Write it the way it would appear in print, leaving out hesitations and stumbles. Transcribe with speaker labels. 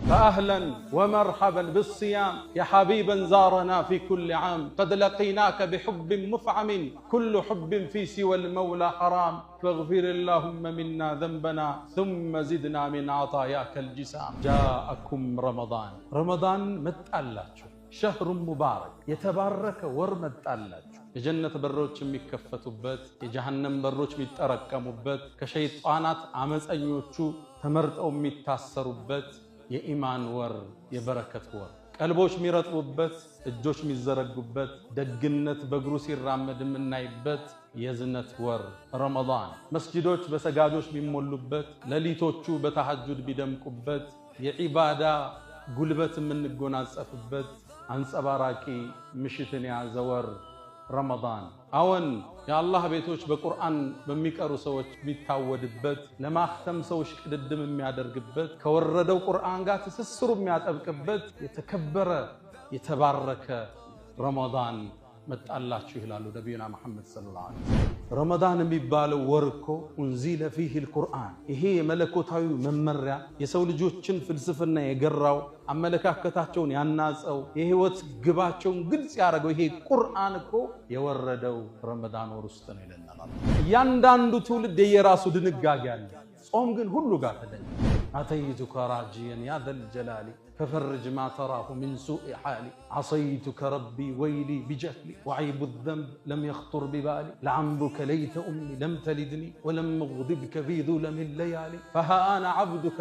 Speaker 1: فأهلا ومرحبا بالصيام يا حبيبا زارنا في كل عام قد لقيناك بحب مفعم كل حب في سوى المولى حرام فاغفر اللهم منا ذنبنا ثم زدنا من عطاياك الجسام جاءكم رمضان متألاችሁ شهر مبارك يتبارك ورمتألاችሁ የጀነት በሮች የሚከፈቱበት የጀሃነም በሮች የሚጠረቀሙበት ከሸይጣናት አመፀኞቹ ተመርጠው የሚታሰሩበት የኢማን ወር የበረከት ወር ቀልቦች የሚረጥቡበት እጆች የሚዘረጉበት ደግነት በእግሩ ሲራመድ የምናይበት የዝነት ወር ረመዳን መስጂዶች በሰጋጆች የሚሞሉበት ሌሊቶቹ በተሐጁድ ቢደምቁበት የዒባዳ ጉልበት የምንጎናጸፍበት አንጸባራቂ ምሽትን የያዘ ወር ረመዳን አዎን የአላህ ቤቶች በቁርአን በሚቀሩ ሰዎች የሚታወድበት ለማክተም ሰዎች ቅድድም የሚያደርግበት ከወረደው ቁርአን ጋር ትስስሩ የሚያጠብቅበት የተከበረ የተባረከ ረመዳን መጣላችሁ ይላሉ ነብዩና መሐመድ ሰለላሁ ዐለይሂ ወሰለም። ረመዳን የሚባለው ወርኮ እንዚለ ፊህ القرآن ይሄ የመለኮታዊ መመሪያ የሰው ልጆችን ፍልስፍና የገራው አመለካከታቸውን ያናጸው የህይወት ግባቸውን ግልጽ ያደረገው ይሄ ቁርአን እኮ የወረደው ረመዳን ወር ውስጥ ነው ይለናል። ያንዳንዱ ትውልድ የራሱ ድንጋጌ አለ። ጾም ግን ሁሉ ጋር ተደኘ። አተይቱከ ራጂያን ያ ዘል ጀላሊ ففرج ما تراه من سوء حالي عصيتك ربي ويلي بجهلي وعيب الذنب لم يخطر ببالي لعمرك ليت أمي لم تلدني ولم أغضبك في ظلم الليالي فها أنا عبدك